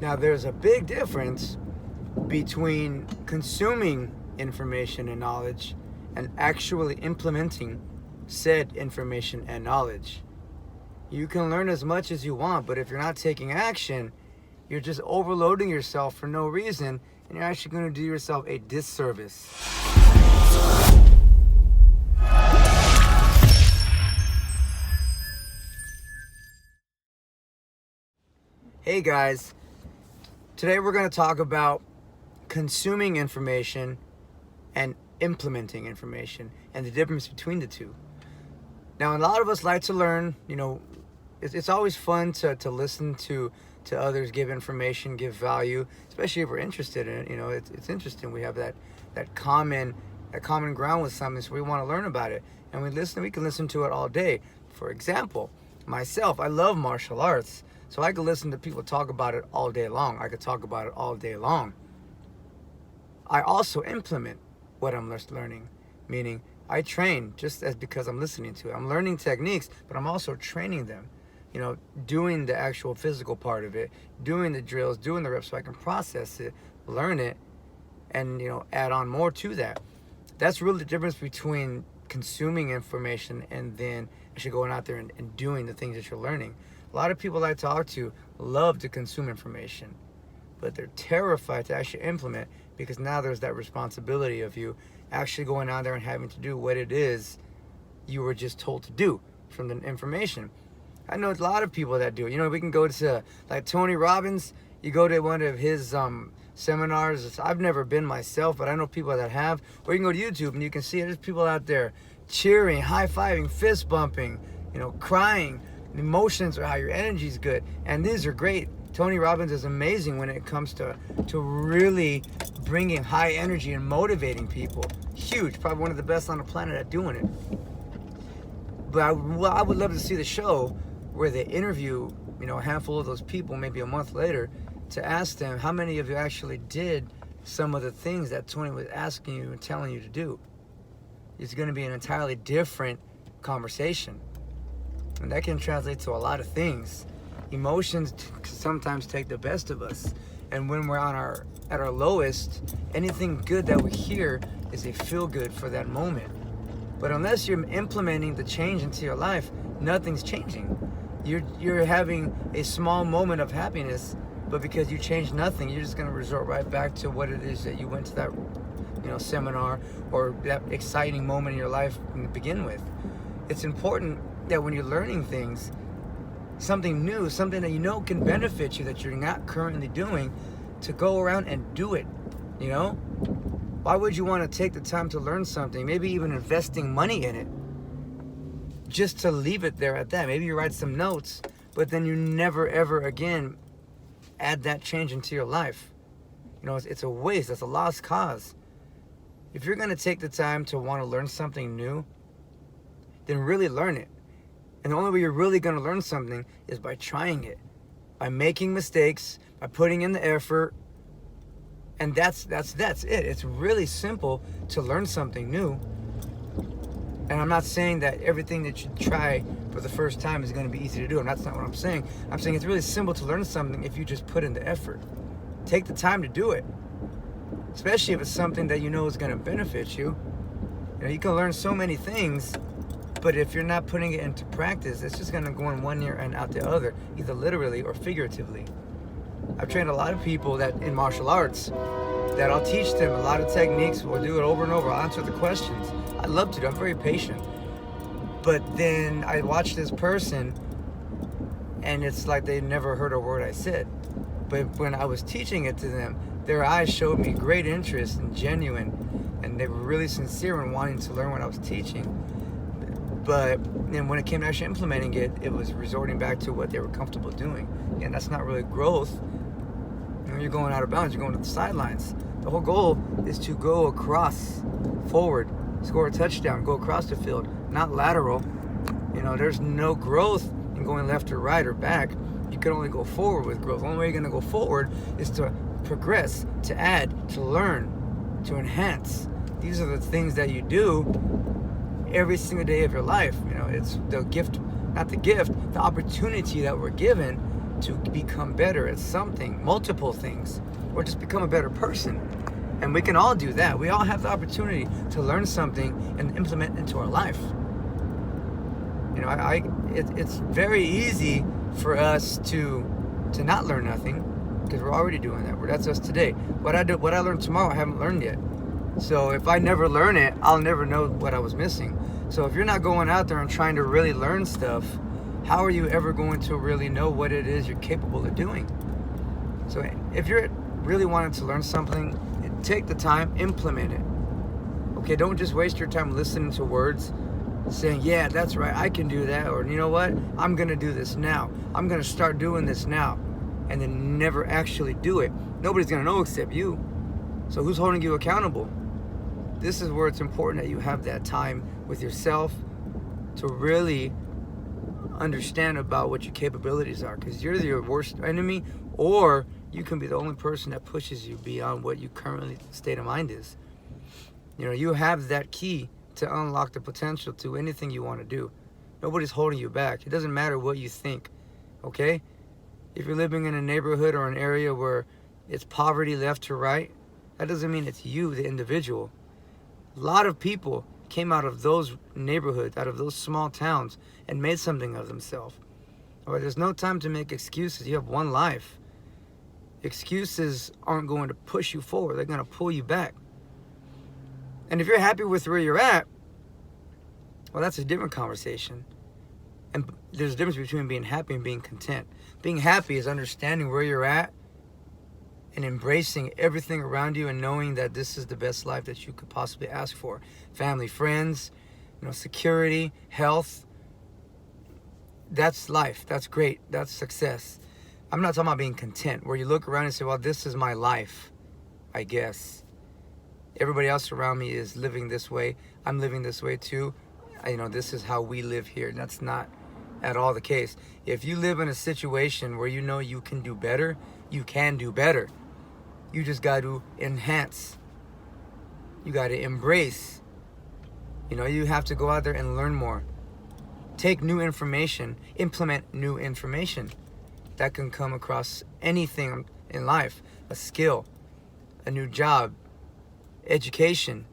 Now, there's a big difference between consuming information and knowledge and actually implementing said information and knowledge. You can learn as much as you want, but if you're not taking action, you're just overloading yourself for no reason, and you're actually going to do yourself a disservice. Hey guys, today we're going to talk about consuming information and implementing information and the difference between the two. Now, a lot of us like to learn, it's always fun to listen to others give information, give value, especially if we're interested in it. It's interesting. We have that common ground with something, so we want to learn about it. And we can listen to it all day. For example, myself, I love martial arts. So I could listen to people talk about it all day long. I could talk about it all day long. I also implement what I'm learning, meaning I train just as because I'm listening to it. I'm learning techniques, but I'm also training them. Doing the actual physical part of it, doing the drills, doing the reps so I can process it, learn it, and add on more to that. That's really the difference between consuming information and then actually going out there and doing the things that you're learning. A lot of people I talk to love to consume information, but they're terrified to actually implement because now there's that responsibility of you actually going out there and having to do what it is you were just told to do from the information. I know a lot of people that do it. We can go to like Tony Robbins. You go to one of his seminars. I've never been myself, but I know people that have. Or you can go to YouTube and you can see there's people out there cheering, high-fiving, fist bumping, crying. Emotions are how your energy is good, and these are great. Tony Robbins is amazing when it comes to really bringing high energy and motivating people. Huge, probably one of the best on the planet at doing it. But I would love to see the show where they interview a handful of those people maybe a month later to ask them how many of you actually did some of the things that Tony was asking you and telling you to do. It's going to be an entirely different conversation. And that can translate to a lot of things. Emotions sometimes take the best of us. And when we're at our lowest, anything good that we hear is a feel good for that moment. But unless you're implementing the change into your life, nothing's changing. You're having a small moment of happiness, but because you changed nothing, you're just going to resort right back to what it is that you went to that seminar or that exciting moment in your life to begin with. It's important that when you're learning things, something new, something that can benefit you that you're not currently doing, to go around and do it. Why would you want to take the time to learn something, maybe even investing money in it, just to leave it there at that? Maybe you write some notes, but then you never ever again add that change into your life. It's a waste. It's a lost cause. If you're going to take the time to want to learn something new, then really learn it. And the only way you're really going to learn something is by trying it, by making mistakes, by putting in the effort. And that's it. It's really simple to learn something new. And I'm not saying that everything that you try for the first time is going to be easy to do. And that's not what I'm saying. I'm saying it's really simple to learn something if you just put in the effort. Take the time to do it, especially if it's something that is going to benefit you. You can learn so many things, but if you're not putting it into practice, it's just going to go in one ear and out the other, either literally or figuratively. I've trained a lot of people that in martial arts that I'll teach them a lot of techniques. We'll do it over and over. I'll answer the questions. I love to do. I'm very patient. But then I watch this person and it's like they never heard a word I said. But when I was teaching it to them, their eyes showed me great interest and genuine, and they were really sincere in wanting to learn what I was teaching. But then when it came to actually implementing it, it was resorting back to what they were comfortable doing. And that's not really growth. You're going out of bounds. You're going to the sidelines. The whole goal is to go across, forward, score a touchdown, go across the field, not lateral. There's no growth in going left or right or back. You can only go forward with growth. The only way you're going to go forward is to progress, to add, to learn, to enhance. These are the things that you do every single day of your life. It's the gift, not the gift, the opportunity that we're given to become better at something, multiple things, or just become a better person. And we can all do that. We all have the opportunity to learn something and implement into our life. You know, it's very easy for us to not learn nothing, because we're already doing that. That's us today. What I learned tomorrow, I haven't learned yet. So if I never learn it, I'll never know what I was missing. So if you're not going out there and trying to really learn stuff, how are you ever going to really know what it is you're capable of doing? So if you're really wanting to learn something, take the time, implement it. Okay, don't just waste your time listening to words saying, yeah, that's right, I can do that, or you know what, I'm gonna do this now, I'm gonna start doing this now, and then never actually do it. Nobody's gonna know except you. So who's holding you accountable? This is where it's important that you have that time with yourself to really understand about what your capabilities are, because you're your worst enemy, or you can be the only person that pushes you beyond what you currently state of mind is. You know, you have that key to unlock the potential to anything you want to do. Nobody's holding you back. It doesn't matter what you think, okay? If you're living in a neighborhood or an area where it's poverty left to right, that doesn't mean it's you, the individual. A lot of people came out of those neighborhoods, out of those small towns, and made something of themselves. All right, there's no time to make excuses. You have one life. Excuses aren't going to push you forward. They're going to pull you back. And if you're happy with where you're at, well, that's a different conversation. And there's a difference between being happy and being content. Being happy is understanding where you're at and embracing everything around you and knowing that this is the best life that you could possibly ask for. Family, friends, you know, security, health. That's life. That's great. That's success. I'm not talking about being content, where you look around and say, well, this is my life, I guess. Everybody else around me is living this way. I'm living this way too. You know, this is how we live here. And that's not at all the case. If you live in a situation where you know you can do better, you can do better. You just got to enhance. You got to embrace. You know, you have to go out there and learn more. Take new information, implement new information. That can come across anything in life. A skill, a new job, education,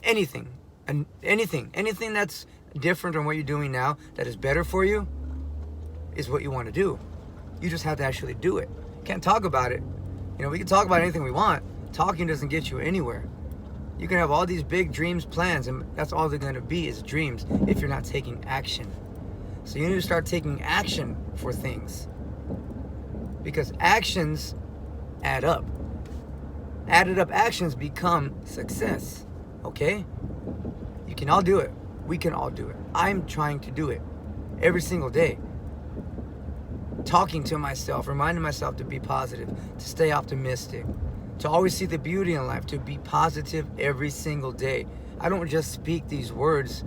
anything that's different from what you're doing now that is better for you is what you want to do. You just have to actually do it. You can't talk about it. You know, we can talk about anything we want. Talking doesn't get you anywhere. You can have all these big dreams, plans, and that's all they're going to be is dreams if you're not taking action. So you need to start taking action for things, because actions add up. Added up actions become success, okay? You can all do it. We can all do it. I'm trying to do it every single day. Talking to myself, reminding myself to be positive, to stay optimistic, to always see the beauty in life, to be positive every single day. I don't just speak these words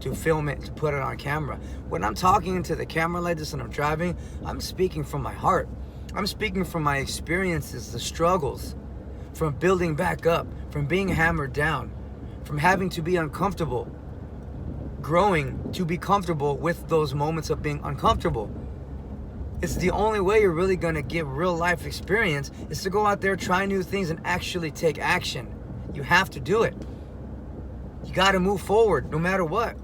to film it, to put it on camera. When I'm talking into the camera like this and I'm driving, I'm speaking from my heart. I'm speaking from my experiences, the struggles, from building back up, from being hammered down, from having to be uncomfortable, growing to be comfortable with those moments of being uncomfortable. It's the only way you're really gonna get real life experience is to go out there, try new things, and actually take action. You have to do it. You gotta move forward no matter what.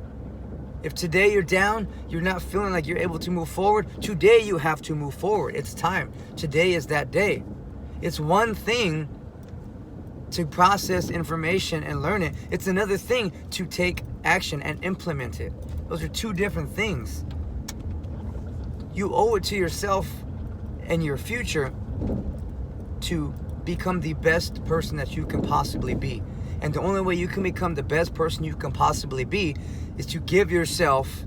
If today you're down, you're not feeling like you're able to move forward, today you have to move forward. It's time. Today is that day. It's one thing to process information and learn it. It's another thing to take action and implement it. Those are two different things. You owe it to yourself and your future to become the best person that you can possibly be. And the only way you can become the best person you can possibly be is to give yourself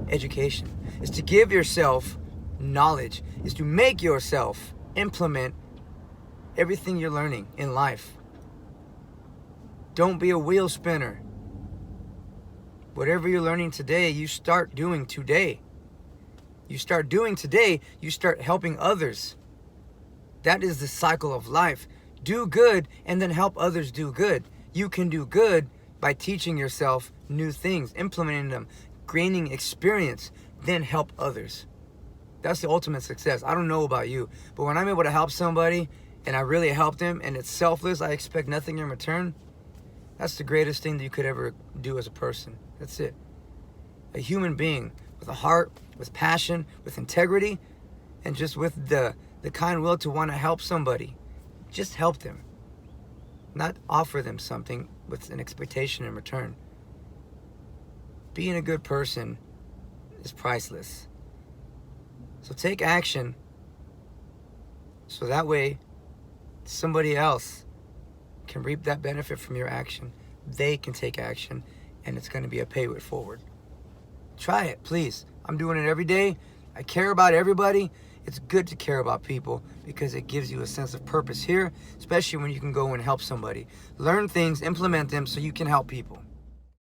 education, is to give yourself knowledge, is to make yourself implement everything you're learning in life. Don't be a wheel spinner. Whatever you're learning today, you start doing today. You start doing today, you start helping others. That is the cycle of life. Do good and then help others do good. You can do good by teaching yourself new things, implementing them, gaining experience, then help others. That's the ultimate success. I don't know about you, but when I'm able to help somebody and I really help them and it's selfless, I expect nothing in return, that's the greatest thing that you could ever do as a person. That's it. A human being with a heart, with passion, with integrity, and just with the kind will to want to help somebody. Just help them. Not offer them something with an expectation in return. Being a good person is priceless. So take action so that way somebody else can reap that benefit from your action. They can take action and it's going to be a pay it forward. Try it, please. I'm doing it every day. I care about everybody. It's good to care about people because it gives you a sense of purpose here, especially when you can go and help somebody. Learn things, implement them so you can help people.